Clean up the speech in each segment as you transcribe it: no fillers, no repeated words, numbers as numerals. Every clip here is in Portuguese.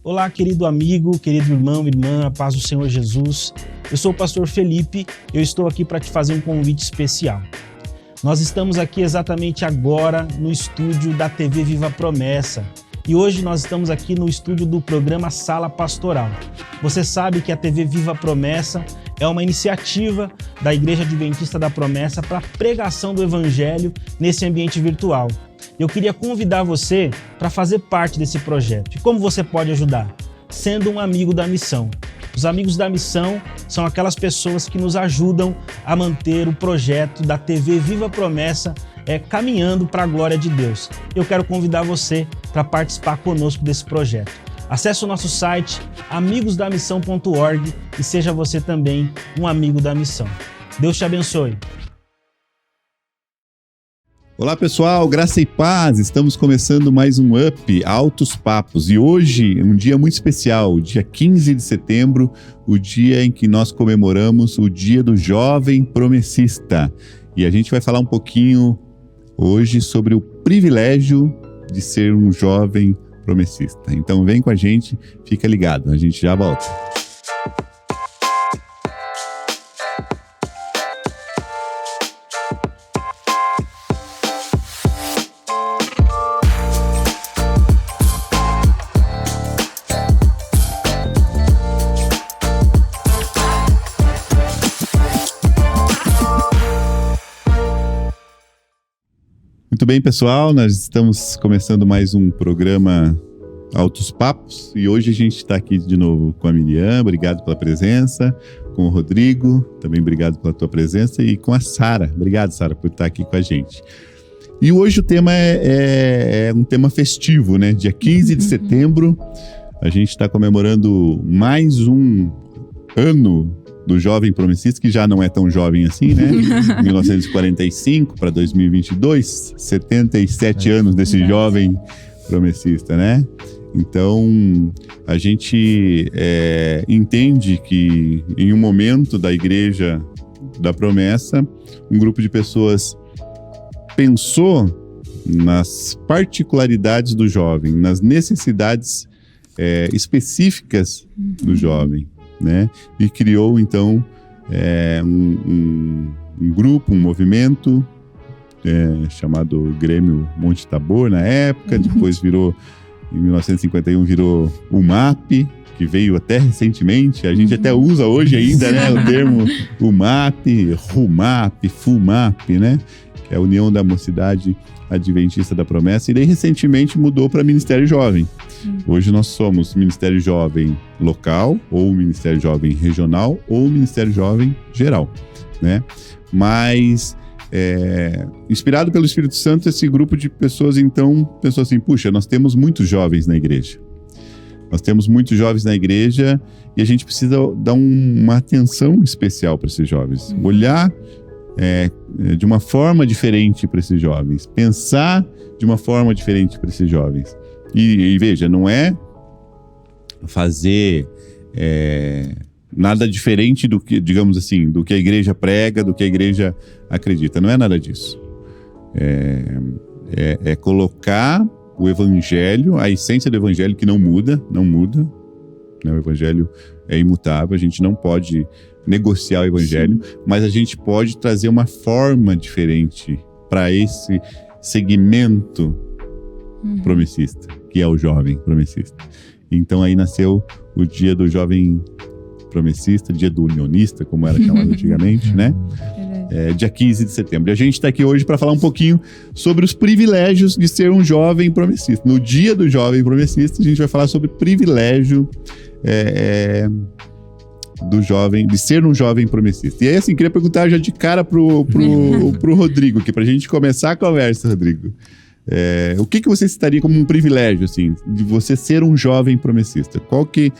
Olá, querido amigo, querido irmão, irmã, a paz do Senhor Jesus. Eu sou o pastor Felipe, eu estou aqui para te fazer um convite especial. Nós estamos aqui exatamente agora no estúdio da TV Viva Promessa e hoje nós estamos aqui no estúdio do programa Sala Pastoral. Você sabe que a TV Viva Promessa é uma iniciativa da Igreja Adventista da Promessa para a pregação do Evangelho nesse ambiente virtual. Eu queria convidar você para fazer parte desse projeto. E como você pode ajudar? Sendo um amigo da missão. Os amigos da missão são aquelas pessoas que nos ajudam a manter o projeto da TV Viva Promessa caminhando para a glória de Deus. Eu quero convidar você para participar conosco desse projeto. Acesse o nosso site amigosdamissão.org e seja você também um amigo da missão. Deus te abençoe. Olá pessoal, graça e paz, estamos começando mais um Up, Altos Papos, e hoje um dia muito especial, o dia 15 de setembro, o dia em que nós comemoramos o Dia do Jovem Promessista, e a gente vai falar um pouquinho hoje sobre o privilégio de ser um jovem promessista. Então vem com a gente, fica ligado, a gente já volta. Muito bem, pessoal, nós estamos começando mais um programa Altos Papos e hoje a gente está aqui de novo com a Miriam, obrigado pela presença, com o Rodrigo, também obrigado pela tua presença, e com a Sara. Obrigado, Sara, por estar aqui com a gente. E hoje o tema é um tema festivo, né? Dia 15 de setembro, a gente está comemorando mais um ano do jovem promessista, que já não é tão jovem assim, né? 1945 para 2022, 77 anos desse jovem promessista, né? Então, a gente entende que em um momento da Igreja da Promessa, um grupo de pessoas pensou nas particularidades do jovem, nas necessidades específicas do jovem, né? E criou, então, um grupo, um movimento chamado Grêmio Monte Tabor, na época. Depois virou, em 1951, virou o MAP, que veio até recentemente. A gente até usa hoje ainda, né, o termo UMAP, RUMAP, FUMAP, né? Que é a União da Mocidade Adventista da Promessa. E daí, recentemente, mudou para Ministério Jovem. Hoje nós somos Ministério Jovem Local, ou Ministério Jovem Regional, ou Ministério Jovem Geral, né? Mas, inspirado pelo Espírito Santo, esse grupo de pessoas, então, pensou assim, puxa, nós temos muitos jovens na igreja. Nós temos muitos jovens na igreja e a gente precisa dar uma atenção especial para esses jovens. Olhar de uma forma diferente para esses jovens. Pensar de uma forma diferente para esses jovens. E veja, não é fazer nada diferente do que, digamos assim, do que a igreja prega, do que a igreja acredita. Não é nada disso. É colocar o evangelho, a essência do evangelho, que não muda. Né? O evangelho é imutável, a gente não pode negociar o evangelho, mas a gente pode trazer uma forma diferente para esse segmento promessista, que é o jovem promessista. Então aí nasceu o Dia do Jovem Promessista, Dia do Unionista, como era chamado antigamente, né? Dia 15 de setembro. E a gente está aqui hoje para falar um pouquinho sobre os privilégios de ser um jovem promessista. No Dia do Jovem Promessista, a gente vai falar sobre o privilégio de ser um jovem promessista. E aí, assim, queria perguntar já de cara pro Rodrigo aqui, pra gente começar a conversa, Rodrigo. O que você citaria como um privilégio, assim, de você ser um jovem promessista? Qual que,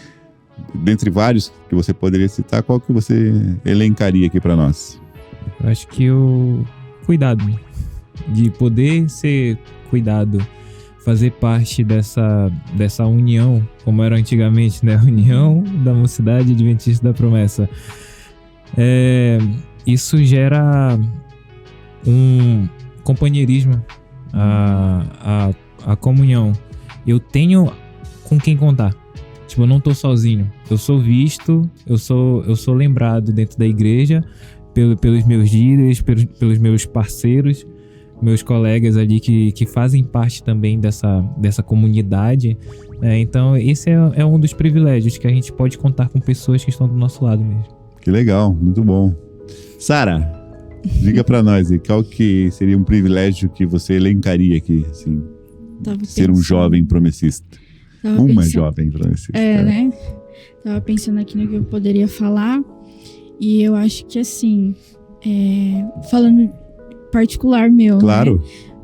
dentre vários que você poderia citar, qual que você elencaria aqui para nós? Eu acho que o cuidado, de poder ser cuidado, fazer parte dessa união, como era antigamente, né? A União da Mocidade Adventista da Promessa. Isso gera um companheirismo, a comunhão. Eu tenho com quem contar. Tipo, eu não tô sozinho. Eu sou visto, eu sou lembrado dentro da igreja pelos meus líderes, pelos meus parceiros, meus colegas ali que fazem parte também dessa comunidade. Então, esse é um dos privilégios que a gente pode contar com pessoas que estão do nosso lado mesmo. Que legal, muito bom. Sara, diga pra nós aí, qual que seria um privilégio que você elencaria aqui, assim, ser um jovem promessista? Jovem promessista. Né? Tava pensando aqui no que eu poderia falar, e eu acho que, assim, falando particular meu, claro, né?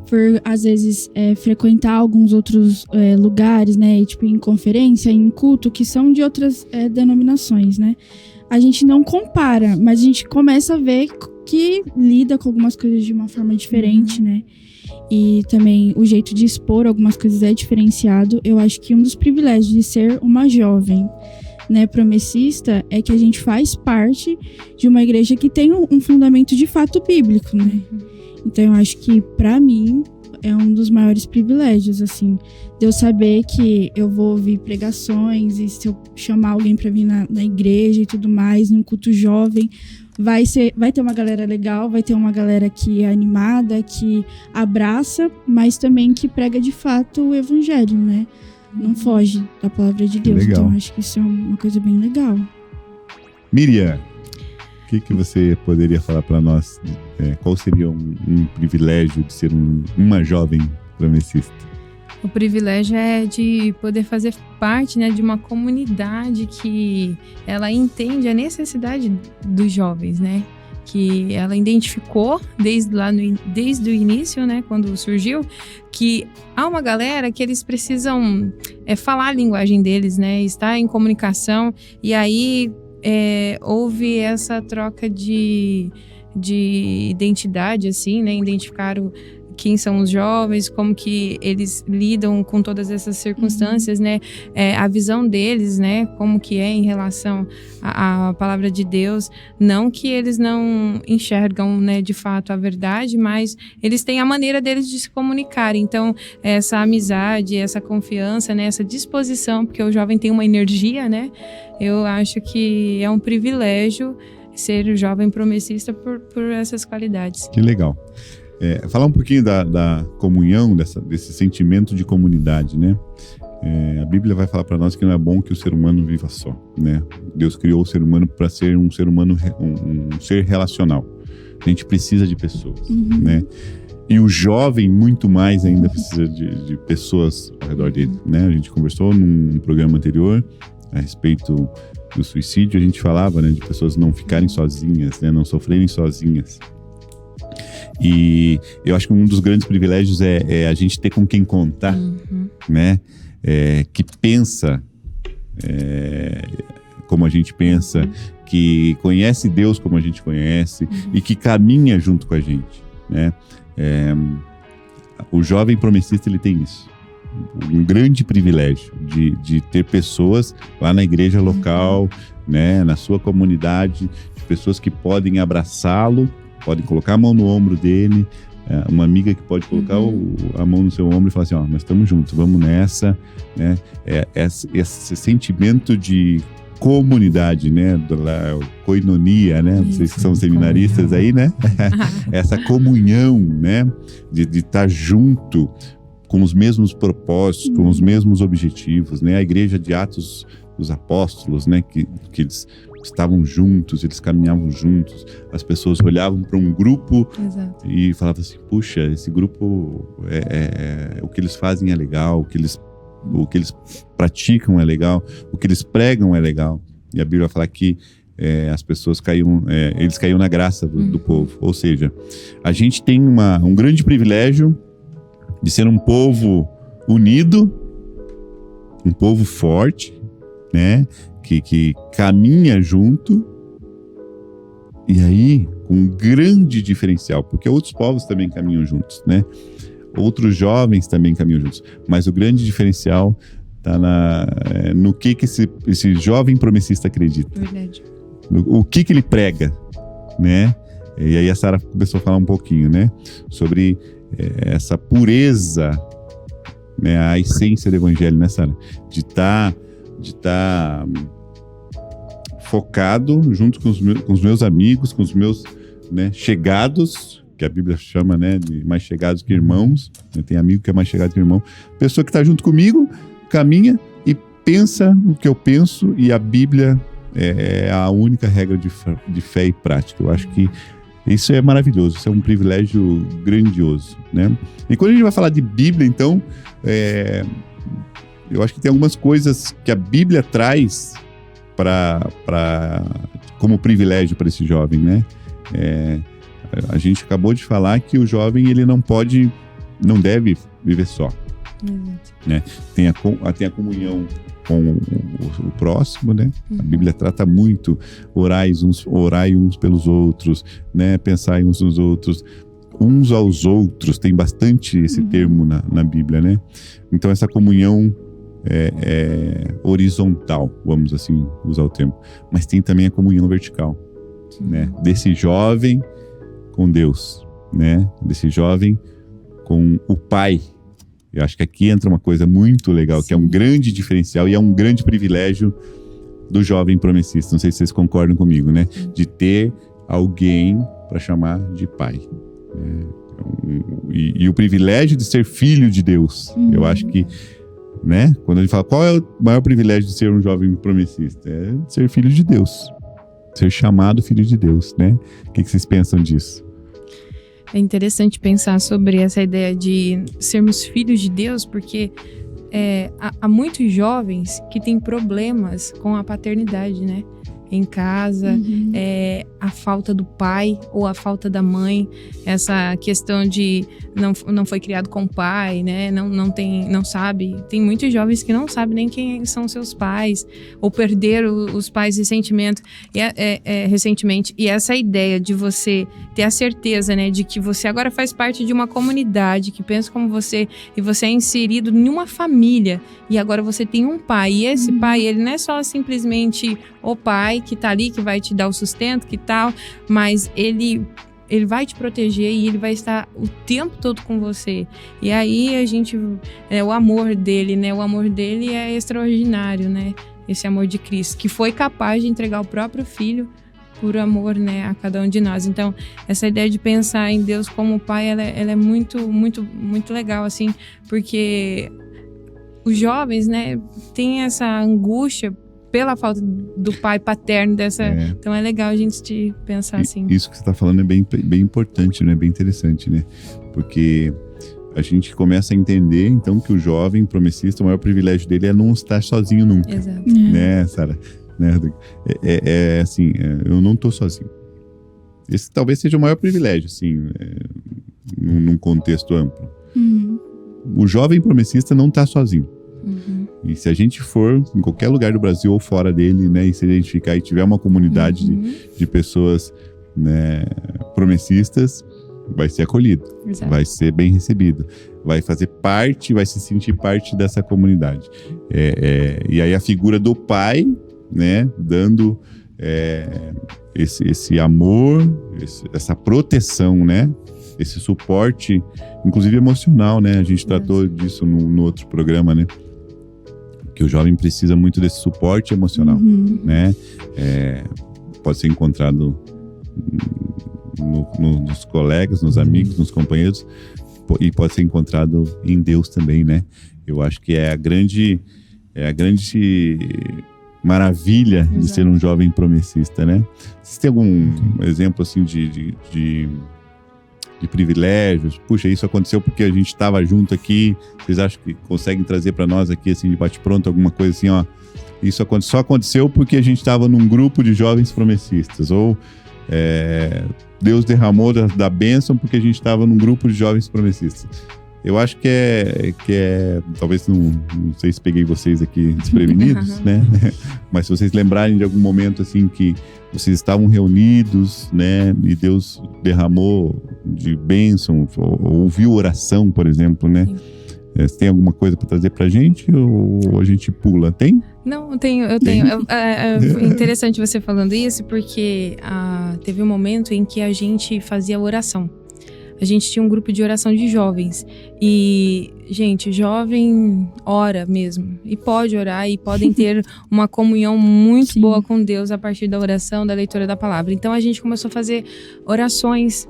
Por, às vezes, frequentar alguns outros lugares, né? Tipo, em conferência, em culto, que são de outras denominações, né? A gente não compara, mas a gente começa a ver que lida com algumas coisas de uma forma diferente, né? E também o jeito de expor algumas coisas é diferenciado. Eu acho que um dos privilégios de ser uma jovem, né, promessista, é que a gente faz parte de uma igreja que tem um fundamento de fato bíblico, né? Então eu acho que, pra mim, é um dos maiores privilégios, assim, de eu saber que eu vou ouvir pregações, e se eu chamar alguém pra vir na igreja e tudo mais, num culto jovem, vai ter uma galera legal, vai ter uma galera que é animada, que abraça, mas também que prega de fato o evangelho, né? Não foge da palavra de Deus. Legal. Então acho que isso é uma coisa bem legal. Miriam, o que você poderia falar para nós? Qual seria um privilégio de ser uma jovem promessista? O privilégio é de poder fazer parte, né, de uma comunidade que ela entende a necessidade dos jovens, né? Que ela identificou desde o início, né, quando surgiu, que há uma galera que eles precisam falar a linguagem deles, né, estar em comunicação, e aí houve essa troca de identidade, assim, né, identificar quem são os jovens, como que eles lidam com todas essas circunstâncias, né? A visão deles, né? Como que é em relação à palavra de Deus. Não que eles não enxergam, né, de fato a verdade, mas eles têm a maneira deles de se comunicar. Então, essa amizade, essa confiança, né, essa disposição, porque o jovem tem uma energia, né? Eu acho que é um privilégio ser jovem promessista por essas qualidades. Que legal. Falar um pouquinho da comunhão, desse sentimento de comunidade, né? A Bíblia vai falar para nós que não é bom que o ser humano viva só, né? Deus criou o ser humano para ser um ser humano, um ser relacional. A gente precisa de pessoas, né? E o jovem, muito mais ainda, precisa de pessoas ao redor dele, né? A gente conversou num programa anterior a respeito do suicídio. A gente falava, né, de pessoas não ficarem sozinhas, né? Não sofrerem sozinhas. E eu acho que um dos grandes privilégios é a gente ter com quem contar, né? Que pensa como a gente pensa, que conhece Deus como a gente conhece e que caminha junto com a gente, né? O jovem promessista, ele tem isso. Um grande privilégio de ter pessoas lá na igreja local, né? Na sua comunidade, de pessoas que podem abraçá-lo, podem colocar a mão no ombro dele, uma amiga que pode colocar a mão no seu ombro e falar assim, ó, nós estamos juntos, vamos nessa, né? Esse sentimento de comunidade, né? Koinonia, né? Vocês que são seminaristas aí, né? Essa comunhão, né? De estar junto com os mesmos propósitos, com os mesmos objetivos, né? A igreja de Atos dos Apóstolos, né? Que eles estavam juntos, eles caminhavam juntos, as pessoas olhavam para um grupo e falavam assim, puxa, esse grupo, o que eles fazem é legal, o que eles praticam é legal, o que eles pregam é legal. E a Bíblia vai falar que as pessoas eles caíram na graça do povo. Ou seja, a gente tem um grande privilégio de ser um povo unido, um povo forte, né? Que caminha junto, e aí com um grande diferencial, porque outros povos também caminham juntos, né? Outros jovens também caminham juntos, mas o grande diferencial está no que esse jovem promessista acredita. Verdade. O que ele prega, né? E aí a Sara começou a falar um pouquinho, né? Sobre essa pureza, né? A essência do evangelho, né, Sara? De estar de estar focado junto com os meus amigos, com os meus, né, chegados, que a Bíblia chama, né, de mais chegados que irmãos. Tem amigo que é mais chegado que irmão. Pessoa que está junto comigo, caminha e pensa o que eu penso, e a Bíblia é a única regra de fé e prática. Eu acho que isso é maravilhoso, isso é um privilégio grandioso, né? E quando a gente vai falar de Bíblia, então, eu acho que tem algumas coisas que a Bíblia traz como privilégio para esse jovem, né? A gente acabou de falar que o jovem, ele não deve viver só, né? Tem a comunhão com o próximo, né? A Bíblia trata muito orai uns pelos outros, né? Pensai uns nos outros, uns aos outros. Tem bastante esse termo na Bíblia, né? Então essa comunhão é horizontal, vamos assim usar o termo, mas tem também a comunhão vertical, né? Desse jovem com Deus, né? Desse jovem com o Pai. Eu acho que aqui entra uma coisa muito legal, que é um grande diferencial e é um grande privilégio do jovem promessista. Não sei se vocês concordam comigo, né? De ter alguém para chamar de pai. E o privilégio de ser filho de Deus. Eu acho que, né? Quando a gente fala qual é o maior privilégio de ser um jovem promessista, é ser filho de Deus, ser chamado filho de Deus, né? O que vocês pensam disso? É interessante pensar sobre essa ideia de sermos filhos de Deus, porque há muitos jovens que têm problemas com a paternidade, né? Em casa, a falta do pai ou a falta da mãe, essa questão de não foi criado com pai, né? Não sabe. Tem muitos jovens que não sabem nem quem são seus pais, ou perderam os pais recentemente. E essa ideia de você ter a certeza, né, de que você agora faz parte de uma comunidade que pensa como você, e você é inserido em uma família, e agora você tem um pai, e esse pai, ele não é só simplesmente o pai que tá ali, que vai te dar o sustento, que tal, mas ele vai te proteger e ele vai estar o tempo todo com você. E aí o amor dele, né? O amor dele é extraordinário, né? Esse amor de Cristo, que foi capaz de entregar o próprio Filho por amor, né, a cada um de nós. Então, essa ideia de pensar em Deus como Pai, ela é muito, muito, muito legal, assim, porque os jovens, né, têm essa angústia pela falta do pai paterno então é legal a gente pensar assim. Isso que você está falando é bem, bem importante, né? Bem interessante, né? Porque a gente começa a entender, então, que o jovem promessista, o maior privilégio dele é não estar sozinho nunca. Exato. Né, Sara? Né? Assim, eu não estou sozinho. Esse talvez seja o maior privilégio, assim, num contexto amplo. O jovem promessista não está sozinho. E se a gente for em qualquer lugar do Brasil ou fora dele, né, e se identificar e tiver uma comunidade de pessoas, né, promessistas, vai ser acolhido. Exato. Vai ser bem recebido, vai fazer parte, vai se sentir parte dessa comunidade. E aí a figura do pai, né, dando esse amor, essa proteção, né, esse suporte, inclusive emocional, né? A gente tratou disso no outro programa, né? Que o jovem precisa muito desse suporte emocional, né? Pode ser encontrado nos colegas, nos amigos, nos companheiros, e pode ser encontrado em Deus também, né? Eu acho que é a grande maravilha de ser um jovem promessista, né? Vocês têm algum exemplo, assim, de privilégios? Puxa, isso aconteceu porque a gente estava junto aqui. Vocês acham que conseguem trazer para nós aqui, assim, de bate-pronto, alguma coisa assim, ó? Isso só aconteceu porque a gente estava num grupo de jovens promessistas. Ou Deus derramou da bênção porque a gente estava num grupo de jovens promessistas. Eu acho que talvez não sei se peguei vocês aqui desprevenidos, né? Mas se vocês lembrarem de algum momento, assim, que vocês estavam reunidos, né? E Deus derramou de bênção, ou ouviu oração, por exemplo, né? Você tem alguma coisa para trazer pra gente ou a gente pula? Tem? Não, eu tenho. É interessante você falando isso, porque teve um momento em que a gente fazia oração. a gente tinha um grupo de oração de jovens. E, gente, jovem ora mesmo. E pode orar, e podem ter uma comunhão muito boa com Deus a partir da oração, da leitura da palavra. Então, a gente começou a fazer orações.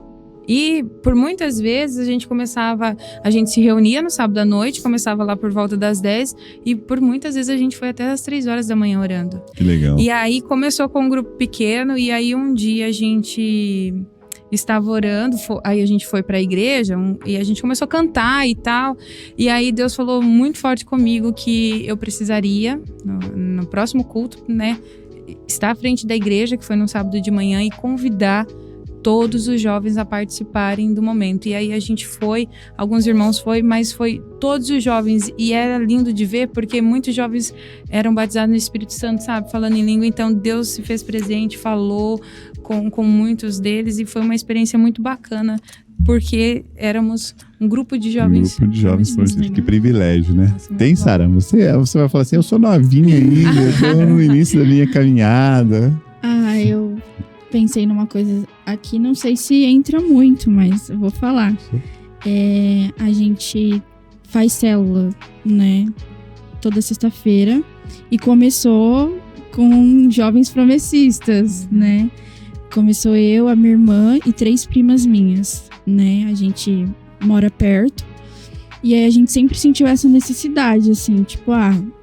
E, por muitas vezes, a gente se reunia no sábado à noite, começava lá por volta das 10, e por muitas vezes a gente foi até as 3 horas da manhã orando. Que legal. E aí, começou com um grupo pequeno, e aí um dia a gente estava orando, aí a gente foi para a igreja, e a gente começou a cantar e tal, e aí Deus falou muito forte comigo que eu precisaria, no próximo culto, né, estar à frente da igreja, que foi no sábado de manhã, e convidar todos os jovens a participarem do momento. E aí a gente foi, alguns irmãos mas foi todos os jovens, e era lindo de ver, porque muitos jovens eram batizados no Espírito Santo, sabe, falando em língua. Então Deus se fez presente, falou com muitos deles, e foi uma experiência muito bacana, porque éramos um grupo de jovens. Que privilégio, né? Tem, Sara? Você vai falar assim, eu sou novinha ainda, eu tô no início da minha caminhada. Eu pensei numa coisa aqui, não sei se entra muito, mas eu vou falar. A gente faz célula, né? Toda sexta-feira. E começou com jovens promessistas, né? Começou eu, a minha irmã e 3 primas minhas, né? A gente mora perto. E aí a gente sempre sentiu essa necessidade, assim, tipo,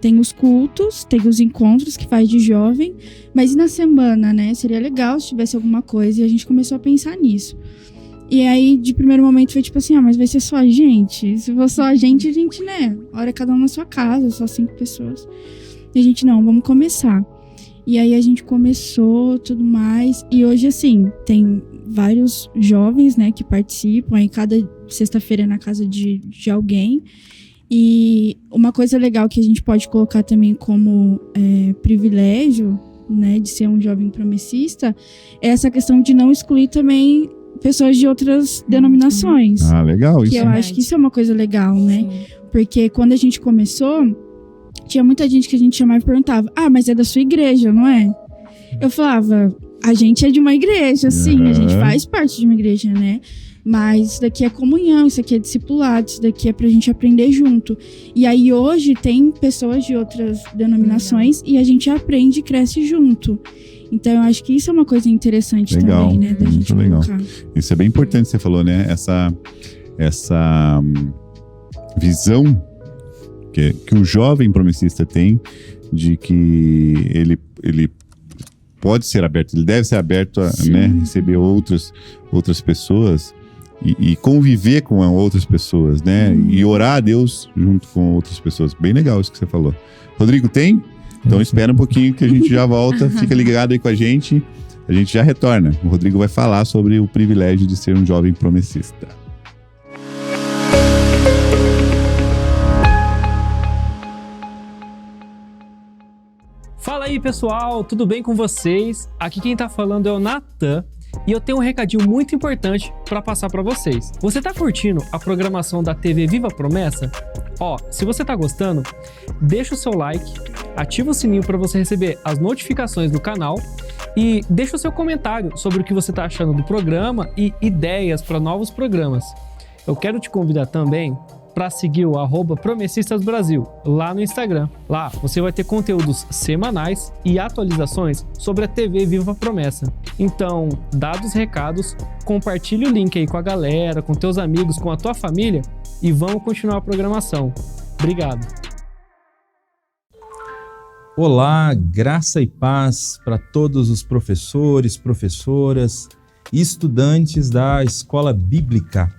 tem os cultos, tem os encontros que faz de jovem, mas e na semana, né? Seria legal se tivesse alguma coisa, e a gente começou a pensar nisso. E aí, de primeiro momento, foi tipo assim, mas vai ser só a gente? Se for só a gente, né? Ora cada um na sua casa, só 5 pessoas. E a gente, não, vamos começar. E aí a gente começou, tudo mais, e hoje, assim, tem vários jovens, né, que participam, aí cada sexta-feira é na casa de alguém. E uma coisa legal que a gente pode colocar também como privilégio, né, de ser um jovem promessista, é essa questão de não excluir também pessoas de outras denominações. Legal isso. Que eu acho que isso é uma coisa legal, né? Sim. Porque quando a gente começou, tinha muita gente que a gente chamava e perguntava, mas é da sua igreja, não é? Eu falava, a gente é de uma igreja, sim, a gente faz parte de uma igreja, né? Mas isso daqui é comunhão, isso aqui é discipulado, isso daqui é pra gente aprender junto. E aí hoje tem pessoas de outras denominações e a gente aprende e cresce junto. Então eu acho que isso é uma coisa interessante também, né? Da gente colocar. Isso é bem importante, você falou, né? Essa visão que o jovem promessista tem de que ele pode ser aberto, ele deve ser aberto a, né, receber outras pessoas e conviver com outras pessoas, né? E orar a Deus junto com outras pessoas. Bem legal isso que você falou. Rodrigo, tem? Então espera um pouquinho que a gente já volta. Fica ligado aí com a gente já retorna. O Rodrigo vai falar sobre o privilégio de ser um jovem promessista. Fala aí, pessoal, tudo bem com vocês? Aqui quem tá falando é o Natan e eu tenho um recadinho muito importante para passar para vocês. Você tá curtindo a programação da TV Viva Promessa? Se você tá gostando, deixa o seu like, ativa o sininho para você receber as notificações do canal e deixa o seu comentário sobre o que você tá achando do programa e ideias para novos programas. Eu quero te convidar também para seguir o @promessistasbrasil lá no Instagram. Lá você vai ter conteúdos semanais e atualizações sobre a TV Viva Promessa. Então, dados os recados, compartilhe o link aí com a galera, com teus amigos, com a tua família e vamos continuar a programação. Obrigado. Olá, graça e paz para todos os professores, professoras e estudantes da Escola Bíblica.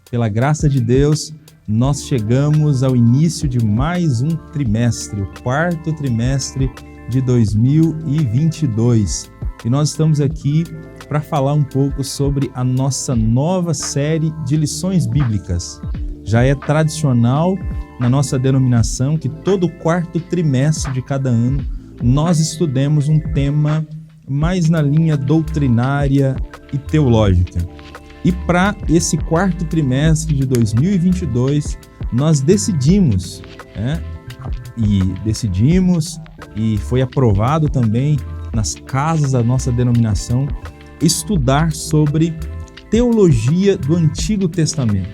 Pela graça de Deus, nós chegamos ao início de mais um trimestre, o 4º trimestre de 2022. E nós estamos aqui para falar um pouco sobre a nossa nova série de lições bíblicas. Já é tradicional na nossa denominação que todo 4º trimestre de cada ano nós estudemos um tema mais na linha doutrinária e teológica. E para esse 4º trimestre de 2022, nós decidimos, e foi aprovado também nas casas da nossa denominação, estudar sobre teologia do Antigo Testamento.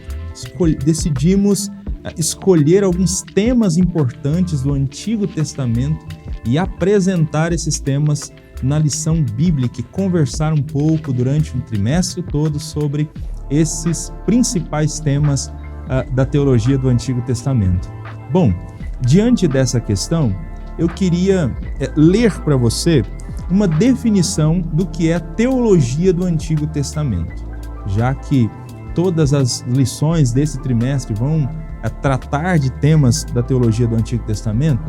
Decidimos escolher alguns temas importantes do Antigo Testamento e apresentar esses temas na lição bíblica e conversar um pouco durante um trimestre todo sobre esses principais temas da teologia do Antigo Testamento. Bom, diante dessa questão, eu queria ler para você uma definição do que é a teologia do Antigo Testamento, já que todas as lições desse trimestre vão tratar de temas da teologia do Antigo Testamento.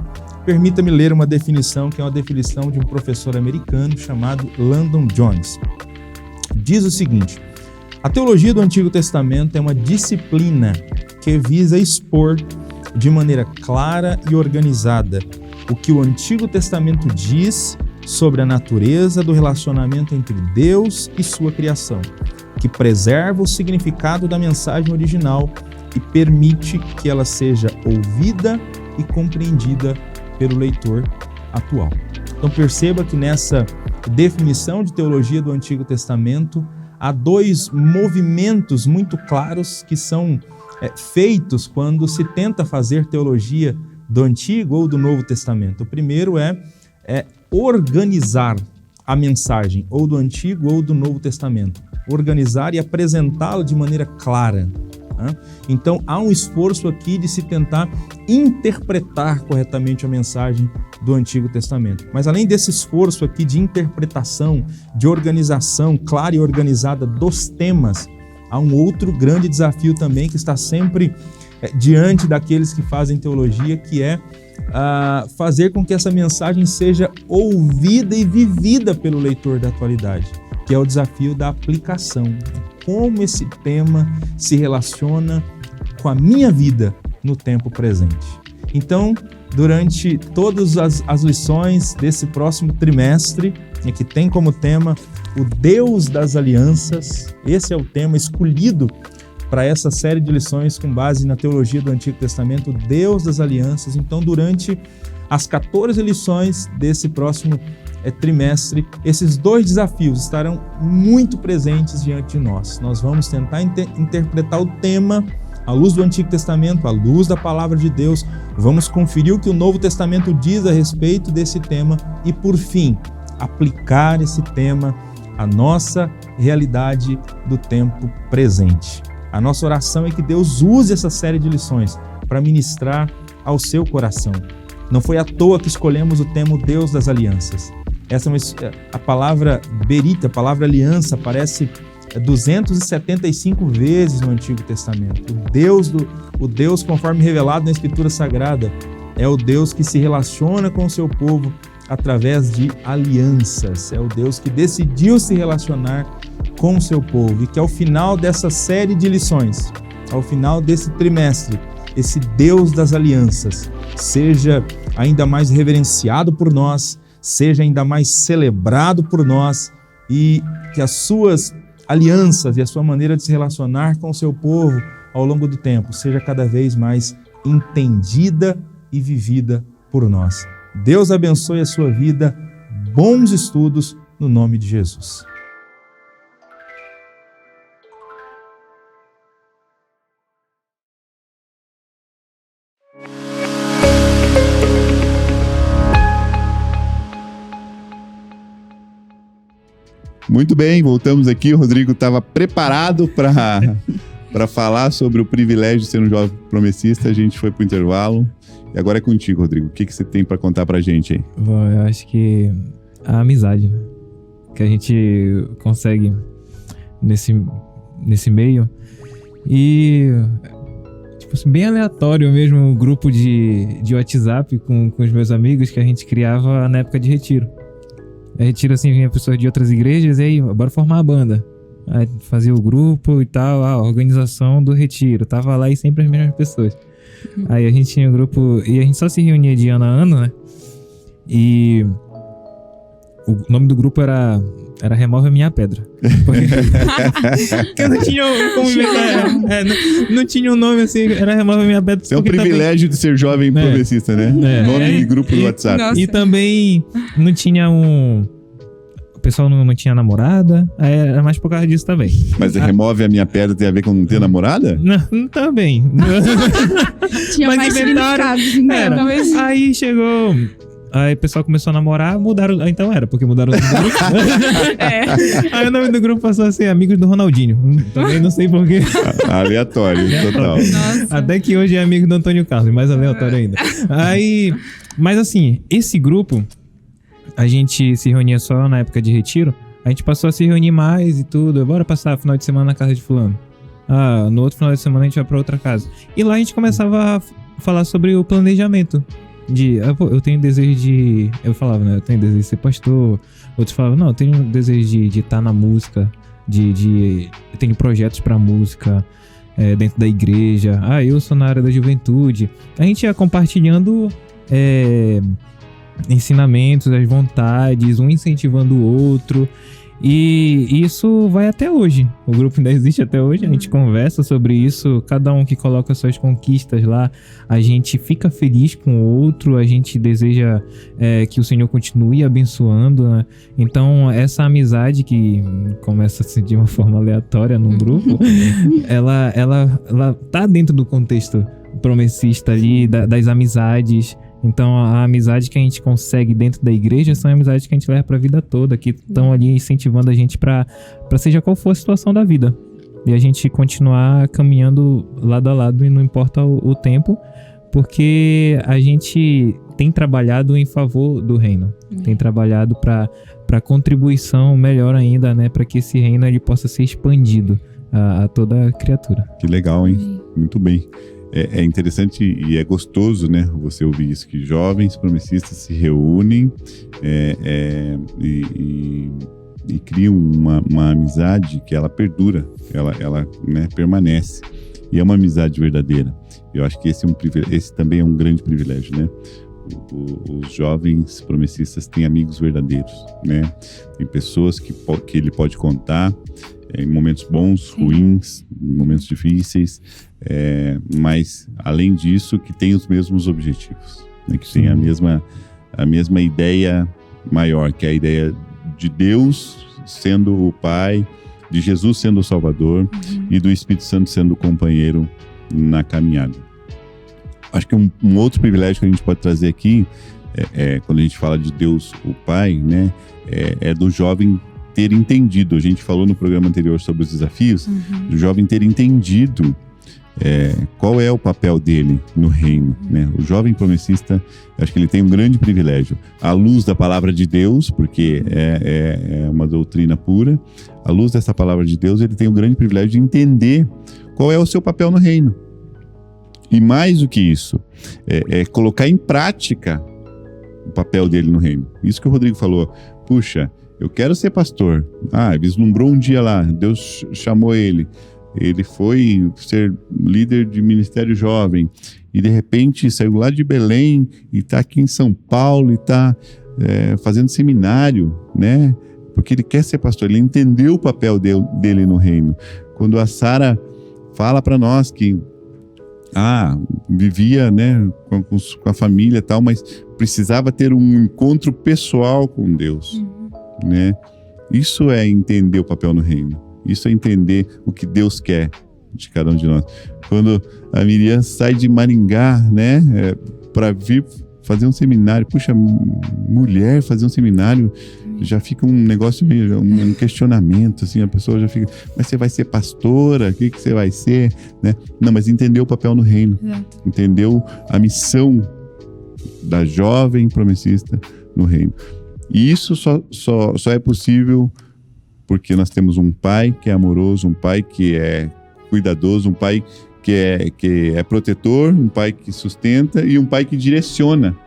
Permita-me ler uma definição que é uma definição de um professor americano chamado Landon Jones. Diz o seguinte: a teologia do Antigo Testamento é uma disciplina que visa expor de maneira clara e organizada o que o Antigo Testamento diz sobre a natureza do relacionamento entre Deus e sua criação, que preserva o significado da mensagem original e permite que ela seja ouvida e compreendida pelo leitor atual. Então perceba que nessa definição de teologia do Antigo Testamento há dois movimentos muito claros que são feitos quando se tenta fazer teologia do Antigo ou do Novo Testamento. O primeiro é organizar a mensagem ou do Antigo ou do Novo Testamento. Organizar e apresentá-la de maneira clara. Então há um esforço aqui de se tentar interpretar corretamente a mensagem do Antigo Testamento. Mas além desse esforço aqui de interpretação, de organização clara e organizada dos temas, há um outro grande desafio também que está sempre diante daqueles que fazem teologia, que é fazer com que essa mensagem seja ouvida e vivida pelo leitor da atualidade, que é o desafio da aplicação. Como esse tema se relaciona com a minha vida no tempo presente. Então, durante todas as lições desse próximo trimestre, que tem como tema o Deus das Alianças, esse é o tema escolhido para essa série de lições com base na teologia do Antigo Testamento, o Deus das Alianças. Então, durante as 14 lições desse próximo trimestre, esses dois desafios estarão muito presentes diante de nós. Nós vamos tentar interpretar o tema à luz do Antigo Testamento, à luz da Palavra de Deus. Vamos conferir o que o Novo Testamento diz a respeito desse tema e, por fim, aplicar esse tema à nossa realidade do tempo presente. A nossa oração é que Deus use essa série de lições para ministrar ao seu coração. Não foi à toa que escolhemos o tema Deus das Alianças. A palavra berita, a palavra aliança, aparece 275 vezes no Antigo Testamento. O Deus, conforme revelado na Escritura Sagrada, é o Deus que se relaciona com o seu povo através de alianças. É o Deus que decidiu se relacionar com o seu povo e que ao final dessa série de lições, ao final desse trimestre, esse Deus das alianças seja ainda mais reverenciado por nós, seja ainda mais celebrado por nós e que as suas alianças e a sua maneira de se relacionar com o seu povo ao longo do tempo seja cada vez mais entendida e vivida por nós. Deus abençoe a sua vida, bons estudos no nome de Jesus. Muito bem, voltamos aqui. O Rodrigo estava preparado para falar sobre o privilégio de ser um jovem promessista. A gente foi para o intervalo e agora é contigo, Rodrigo. O que você tem para contar para a gente aí? Bom, eu acho que a amizade, né, que a gente consegue nesse meio e tipo assim, bem aleatório mesmo, um grupo de WhatsApp com os meus amigos que a gente criava na época de retiro. Retiro assim, vinha pessoas de outras igrejas e aí, bora formar a banda. Aí fazia o grupo e tal, a organização do retiro. Tava lá e sempre as mesmas pessoas. Aí a gente tinha um grupo e a gente só se reunia de ano a ano, né? E o nome do grupo era Remove a Minha Pedra. Porque não tinha como inventar. Não tinha um nome assim, era Remove a Minha Pedra. É um privilégio de ser jovem progressista, né? Nome de grupo do WhatsApp. Nossa. E também não tinha pessoal não tinha namorada, aí era mais por causa disso também. Mas remove a minha pedra tem a ver com não ter namorada? Não, também. Tinha Mas mais inventaram. significados, então. Era. Aí chegou. Aí o pessoal começou a namorar, mudaram. Então era, porque mudaram o nome do grupo. Aí o nome do grupo passou a ser Amigos do Ronaldinho. Também não sei porquê. Aleatório, total. Nossa. Até que hoje é amigo do Antônio Carlos, mais aleatório ainda. Aí, mas assim, esse grupo, a gente se reunia só na época de retiro. A gente passou a se reunir mais e tudo. Bora passar final de semana na casa de fulano. No outro final de semana a gente vai pra outra casa. E lá a gente começava a falar sobre o planejamento. Eu tenho desejo de... Eu falava, né? Eu tenho desejo de ser pastor. Outros falavam, não, eu tenho desejo de estar na música. Eu tenho projetos pra música dentro da igreja. Eu sou na área da juventude. A gente ia compartilhando ensinamentos, as vontades, um incentivando o outro. E isso vai até hoje. O grupo ainda existe até hoje. A gente conversa sobre isso. Cada um que coloca suas conquistas lá, a gente fica feliz com o outro. A gente deseja que o Senhor continue abençoando, né? Então essa amizade que começa assim de uma forma aleatória num grupo, ela tá dentro do contexto promessista ali, das amizades. Então, a amizade que a gente consegue dentro da igreja são amizades que a gente leva pra vida toda, que estão ali incentivando a gente pra seja qual for a situação da vida. E a gente continuar caminhando lado a lado e não importa o tempo, porque a gente tem trabalhado em favor do reino. Tem trabalhado pra contribuição melhor ainda, né? Pra que esse reino ele possa ser expandido a toda criatura. Que legal, hein? Muito bem. É interessante e é gostoso, né, você ouvir isso, que jovens promessistas se reúnem e criam uma amizade que ela perdura, ela né, permanece. E é uma amizade verdadeira. Eu acho que esse também é um grande privilégio, né? Os jovens promessistas têm amigos verdadeiros, né? Tem pessoas que ele pode contar em momentos bons, ruins, em momentos difíceis, mas além disso que tem os mesmos objetivos, né? Que tem a mesma ideia maior, que é a ideia de Deus sendo o Pai, de Jesus sendo o Salvador e do Espírito Santo sendo o companheiro na caminhada. Acho que um outro privilégio que a gente pode trazer aqui, quando a gente fala de Deus o Pai, né, é do jovem ter entendido. A gente falou no programa anterior sobre os desafios, do jovem ter entendido qual é o papel dele no reino, né? O jovem promessista, acho que ele tem um grande privilégio. À luz da palavra de Deus, porque é uma doutrina pura, à luz dessa palavra de Deus, ele tem o grande privilégio de entender qual é o seu papel no reino. E mais do que isso, colocar em prática o papel dele no reino. Isso que o Rodrigo falou. Puxa, eu quero ser pastor. Vislumbrou um dia lá, Deus chamou ele. Ele foi ser líder de ministério jovem. E de repente saiu lá de Belém e está aqui em São Paulo e está fazendo seminário, né? Porque ele quer ser pastor. Ele entendeu o papel dele no reino. Quando a Sara fala para nós que vivia, né, com a família e tal, mas precisava ter um encontro pessoal com Deus, né? Isso é entender o papel no reino. Isso é entender o que Deus quer de cada um de nós. Quando a Miriam sai de Maringá, né, para vir fazer um seminário, puxa, mulher fazer um seminário, já fica um negócio meio, um questionamento, assim, a pessoa já fica, mas você vai ser pastora? O que você vai ser? Né? Não, mas entendeu o papel no reino. Exato. Entendeu a missão da jovem promessista no reino. E isso só é possível porque nós temos um pai que é amoroso, um pai que é cuidadoso, um pai que é protetor, um pai que sustenta e um pai que direciona,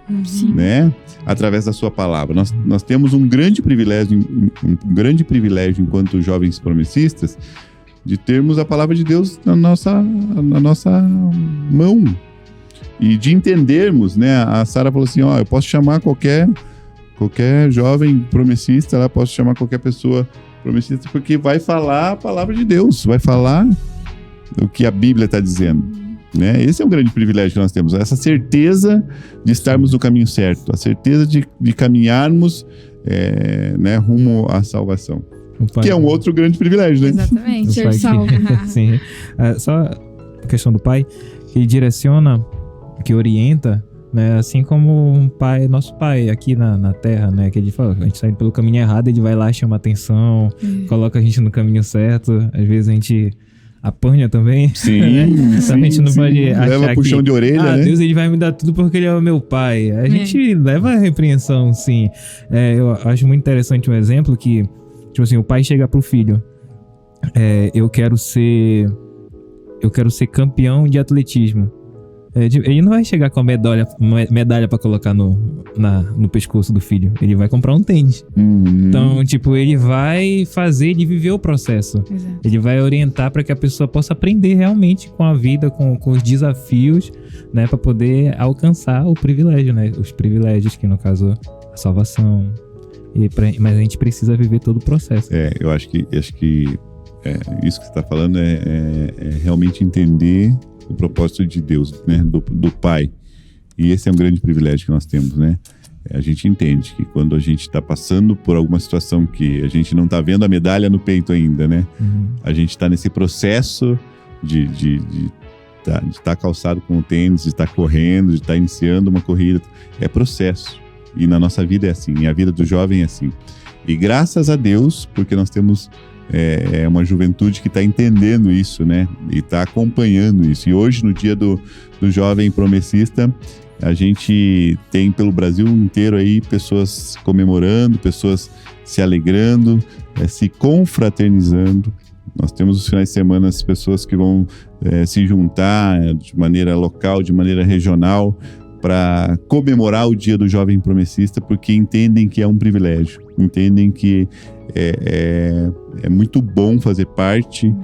né? Através da sua palavra. Nós temos um grande privilégio enquanto jovens promessistas de termos a palavra de Deus na nossa mão e de entendermos, né? A Sara falou assim, eu posso chamar qualquer jovem promessista, ela posso chamar qualquer pessoa promessista porque vai falar a palavra de Deus, vai falar o que a Bíblia está dizendo, né? Esse é um grande privilégio que nós temos, essa certeza de estarmos no caminho certo, a certeza de caminharmos né, rumo à salvação, que é um outro grande privilégio, né? Exatamente. Ser salvo. Sim. Só a questão do pai, que direciona, que orienta, né? Assim como um pai, nosso pai aqui na terra, né? Que ele fala, a gente sai pelo caminho errado, ele vai lá, chama atenção, coloca a gente no caminho certo. Às vezes a gente apanha também. Sim, a gente não pode achar leva puxão de orelha, né? Deus, ele vai me dar tudo porque ele é o meu pai. A gente leva a repreensão, sim. Eu acho muito interessante um exemplo que, tipo assim, o pai chega pro filho, eu quero ser campeão de atletismo. Ele não vai chegar com a medalha pra colocar no pescoço do filho. Ele vai comprar um tênis. Então, tipo, ele vai fazer ele viver o processo. Exato. Ele vai orientar para que a pessoa possa aprender realmente com a vida, com os desafios, né? Pra poder alcançar o privilégio, né? Os privilégios, que no caso, a salvação. Mas a gente precisa viver todo o processo. Eu acho que isso que você está falando é realmente entender o propósito de Deus, né, do Pai. E esse é um grande privilégio que nós temos, né? A gente entende que quando a gente está passando por alguma situação que a gente não está vendo a medalha no peito ainda, né? A gente está nesse processo de estar calçado com o tênis, de estar correndo, de estar iniciando uma corrida. É processo. E na nossa vida é assim, e a vida do jovem é assim. E graças a Deus, porque nós temos uma juventude que está entendendo isso, né? E está acompanhando isso. E hoje, no dia do jovem promessista, a gente tem pelo Brasil inteiro aí pessoas comemorando, pessoas se alegrando, se confraternizando. Nós temos os finais de semana as pessoas que vão se juntar de maneira local, de maneira regional, para comemorar o dia do jovem promessista, porque entendem que é um privilégio, entendem que é muito bom fazer parte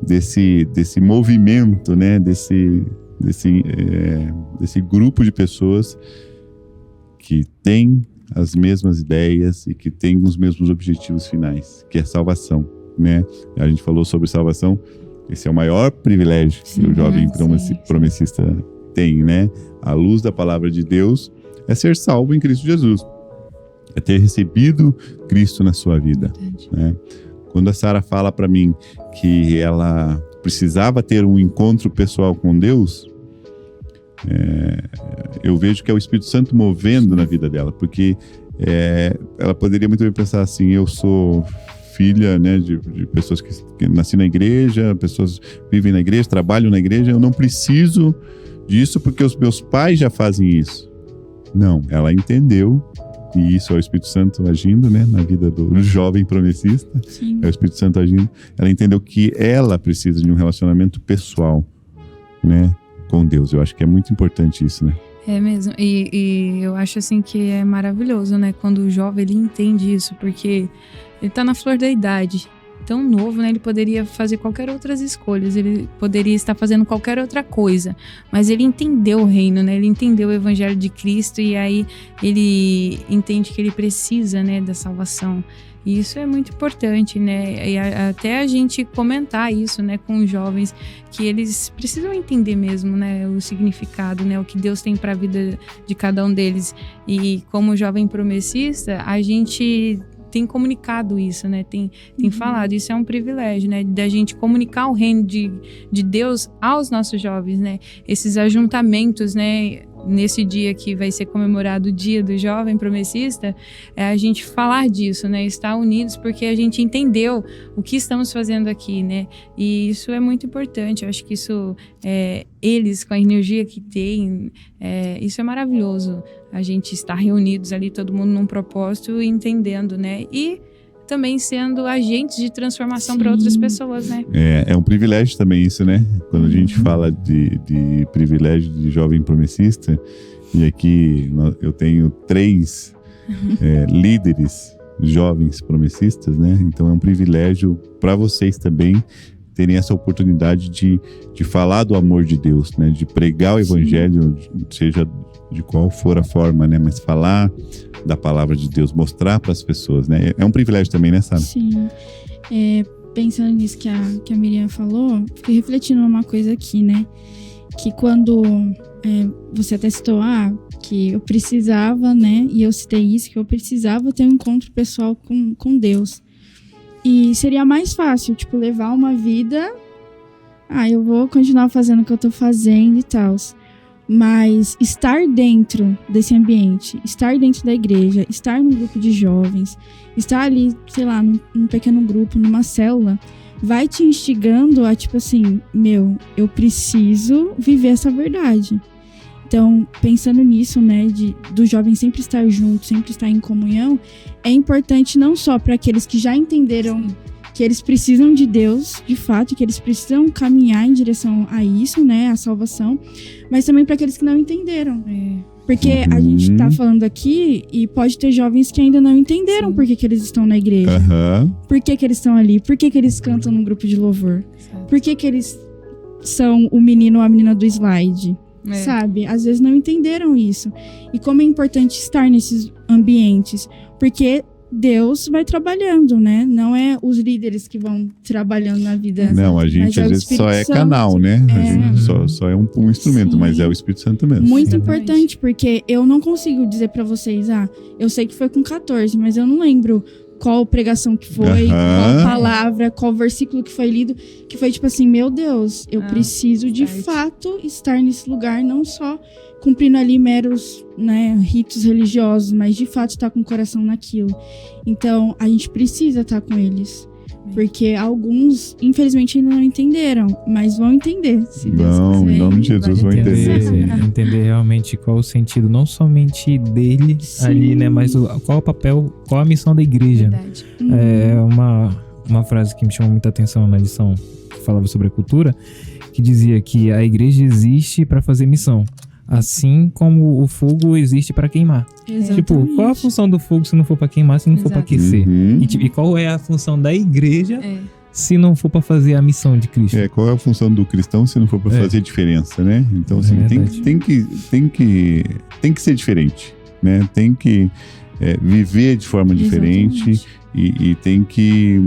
desse movimento, né? desse grupo de pessoas que tem as mesmas ideias e que tem os mesmos objetivos finais, que é salvação, né? A gente falou sobre salvação, esse é o maior privilégio que o jovem promessista tem, né? A luz da palavra de Deus é ser salvo em Cristo Jesus, é ter recebido Cristo na sua vida, né? Quando a Sara fala para mim que ela precisava ter um encontro pessoal com Deus, eu vejo que é o Espírito Santo movendo na vida dela, porque ela poderia muito bem pensar assim: eu sou filha, né, de pessoas que nasci na igreja, pessoas vivem na igreja, trabalham na igreja, eu não preciso disso porque os meus pais já fazem isso. Não, ela entendeu, e isso é o Espírito Santo agindo, né, na vida do jovem promessista. Sim. É o Espírito Santo agindo. Ela entendeu que ela precisa de um relacionamento pessoal, né, com Deus. Eu acho que é muito importante isso, né? É mesmo, e eu acho assim que é maravilhoso, né, quando o jovem ele entende isso, porque ele tá na flor da idade, tão novo, né, ele poderia fazer qualquer outras escolhas, ele poderia estar fazendo qualquer outra coisa, mas ele entendeu o reino, né, ele entendeu o evangelho de Cristo, e aí ele entende que ele precisa, né, da salvação. E isso é muito importante, né? E até a gente comentar isso, né, com os jovens, que eles precisam entender mesmo, né, o significado, né, o que Deus tem para a vida de cada um deles. E como jovem promessista, a gente tem comunicado isso, né? Tem falado, isso é um privilégio, né? Da gente comunicar o reino de Deus aos nossos jovens, né? Esses ajuntamentos, né? Nesse dia que vai ser comemorado o dia do jovem promessista, a gente falar disso, né? Estar unidos, porque a gente entendeu o que estamos fazendo aqui, né? E isso é muito importante. Eu acho que isso, eles com a energia que têm, isso é maravilhoso. A gente estar reunidos ali, todo mundo num propósito, entendendo, né? E também sendo agentes de transformação para outras pessoas, né? É um privilégio também isso, né? Quando a gente fala de privilégio de jovem promessista, e aqui eu tenho 3 líderes jovens promessistas, né? Então é um privilégio para vocês também terem essa oportunidade de falar do amor de Deus, né? De pregar o evangelho, seja de qual for a forma, né? Mas falar da palavra de Deus, mostrar para as pessoas, né? É um privilégio também, né, Sara? Sim. pensando nisso que a Miriam falou, fiquei refletindo numa coisa aqui, né? Que quando você até citou, que eu precisava, né? E eu citei isso, que eu precisava ter um encontro pessoal com Deus. E seria mais fácil, tipo, levar uma vida... eu vou continuar fazendo o que eu tô fazendo e tal. Mas estar dentro desse ambiente, estar dentro da igreja, estar num grupo de jovens, estar ali, sei lá, num pequeno grupo, numa célula, vai te instigando a, tipo assim, eu preciso viver essa verdade. Então, pensando nisso, né, do jovem sempre estar junto, sempre estar em comunhão, é importante não só para aqueles que já entenderam que eles precisam de Deus, de fato, que eles precisam caminhar em direção a isso, né, a salvação, mas também para aqueles que não entenderam. Porque a gente tá falando aqui e pode ter jovens que ainda não entenderam por que eles estão na igreja. Por que eles estão ali? Por que eles cantam num grupo de louvor? Por que eles são o menino ou a menina do slide? Sabe? Às vezes não entenderam isso. E como é importante estar nesses ambientes. Porque Deus vai trabalhando, né? Não é os líderes que vão trabalhando na vida. Não, a gente às vezes só é canal, né? A gente só é um instrumento, mas é o Espírito Santo mesmo. Muito importante, porque eu não consigo dizer pra vocês, eu sei que foi com 14, mas eu não lembro qual pregação que foi, qual palavra, qual versículo que foi lido, que foi tipo assim, meu Deus, eu preciso de fato estar nesse lugar, não só cumprindo ali meros, né, ritos religiosos, mas de fato estar com o coração naquilo. Então, a gente precisa estar com eles. Porque alguns, infelizmente, ainda não entenderam, mas vão entender. Se Deus quiser, em nome de Jesus, vão entender. Entender realmente qual o sentido, não somente dele ali, né, mas qual o papel, qual a missão da igreja. Verdade. É uma frase que me chamou muita atenção na lição que falava sobre a cultura, que dizia que a igreja existe para fazer missão. Assim como o fogo existe para queimar. Exatamente. Tipo, qual a função do fogo se não for para queimar, se não for para aquecer? E qual é a função da igreja se não for para fazer a missão de Cristo? Qual é a função do cristão se não for para fazer diferença, né? Então, assim, tem que ser diferente, né? Tem que viver de forma diferente e tem que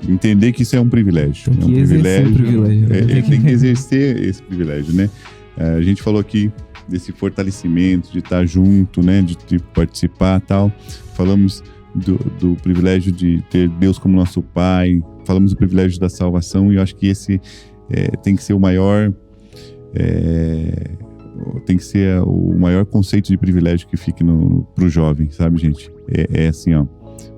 entender que isso é um privilégio. Tem que exercer o privilégio. Tem que exercer esse privilégio, né? A gente falou aqui desse fortalecimento, de estar junto, né, de participar e tal. Falamos do privilégio de ter Deus como nosso Pai, falamos do privilégio da salvação, e eu acho que esse tem que ser o maior conceito de privilégio que fique pro jovem, sabe, gente? É assim,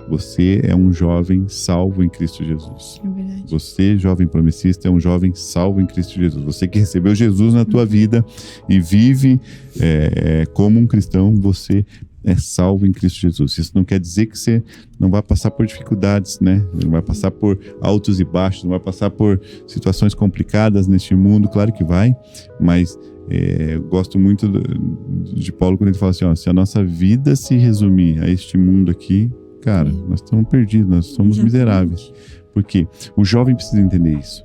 você é um jovem salvo em Cristo Jesus. É verdade. Você, jovem promessista, é um jovem salvo em Cristo Jesus. Você que recebeu Jesus na tua vida e vive como um cristão, você é salvo em Cristo Jesus. Isso não quer dizer que você não vai passar por dificuldades, né? Não vai passar por altos e baixos, não vai passar por situações complicadas neste mundo. Claro que vai, mas eu gosto muito de Paulo quando ele fala assim, se a nossa vida se resumir a este mundo aqui, cara, nós estamos perdidos, nós somos miseráveis. Porque o jovem precisa entender isso,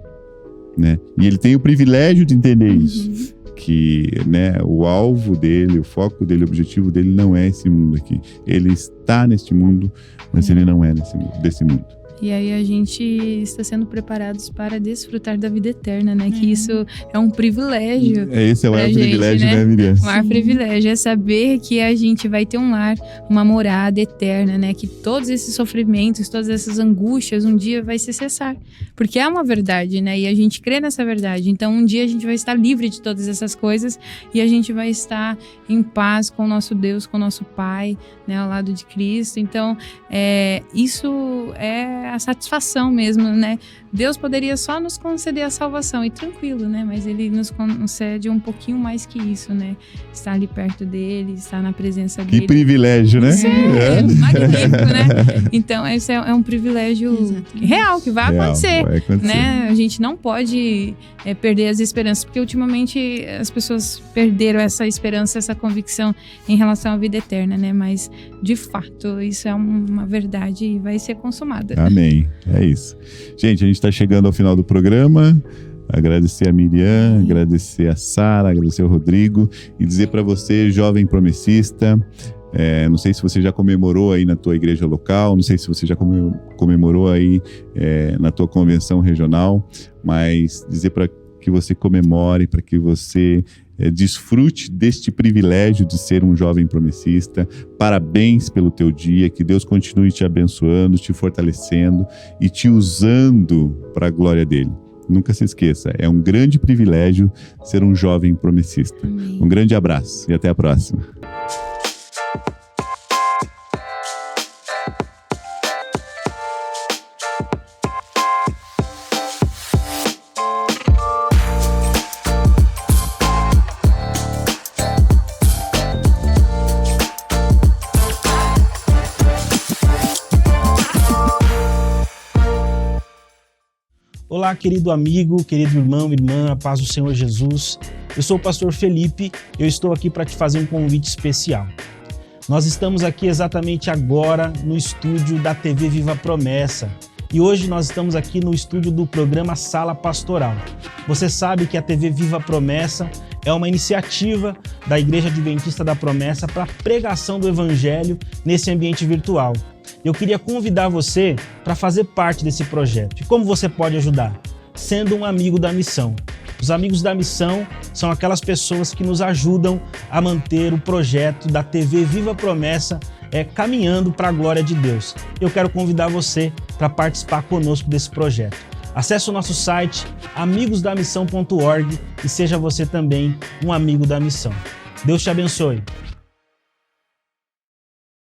né? E ele tem o privilégio de entender isso. Que, né, o alvo dele, o foco dele, o objetivo dele não é esse mundo aqui. Ele está neste mundo, mas ele não é desse mundo. E aí a gente está sendo preparados para desfrutar da vida eterna, né? Que isso é um privilégio. Esse é o maior privilégio, né, Miriam? O maior privilégio é saber que a gente vai ter um lar, uma morada eterna, né? Que todos esses sofrimentos, todas essas angústias, um dia vai se cessar. Porque é uma verdade, né? E a gente crê nessa verdade. Então, um dia a gente vai estar livre de todas essas coisas e a gente vai estar em paz com o nosso Deus, com o nosso Pai, né? Ao lado de Cristo. Então, isso é a satisfação mesmo, né? Deus poderia só nos conceder a salvação e tranquilo, né? Mas Ele nos concede um pouquinho mais que isso, né? Estar ali perto dele, estar na presença dele. Que privilégio, né? É magnífico, né? Então, esse é um privilégio real, que vai acontecer, né? A gente não pode perder as esperanças, porque ultimamente as pessoas perderam essa esperança, essa convicção em relação à vida eterna, né? Mas, de fato, isso é uma verdade e vai ser consumada. Amém. É isso. Gente, a gente está chegando ao final do programa. Agradecer a Miriam, agradecer a Sara, agradecer ao Rodrigo e dizer para você, jovem promessista, Não sei se você já comemorou aí na tua igreja local, não sei se você já comemorou aí na tua convenção regional, mas dizer para que você comemore, para que você desfrute deste privilégio de ser um jovem promessista. Parabéns pelo teu dia, que Deus continue te abençoando, te fortalecendo e te usando para a glória dele. Nunca se esqueça, é um grande privilégio ser um jovem promessista. Amém. Um grande abraço e até a próxima. Olá, querido amigo, querido irmão, irmã, a paz do Senhor Jesus. Eu sou o pastor Felipe, eu estou aqui para te fazer um convite especial. Nós estamos aqui exatamente agora no estúdio da TV Viva Promessa e hoje nós estamos aqui no estúdio do programa Sala Pastoral. Você sabe que a TV Viva Promessa é uma iniciativa da Igreja Adventista da Promessa para a pregação do Evangelho nesse ambiente virtual. Eu queria convidar você para fazer parte desse projeto. E como você pode ajudar? Sendo um amigo da missão. Os amigos da missão são aquelas pessoas que nos ajudam a manter o projeto da TV Viva Promessa caminhando para a glória de Deus. Eu quero convidar você para participar conosco desse projeto. Acesse o nosso site amigosdamissão.org e seja você também um amigo da missão. Deus te abençoe.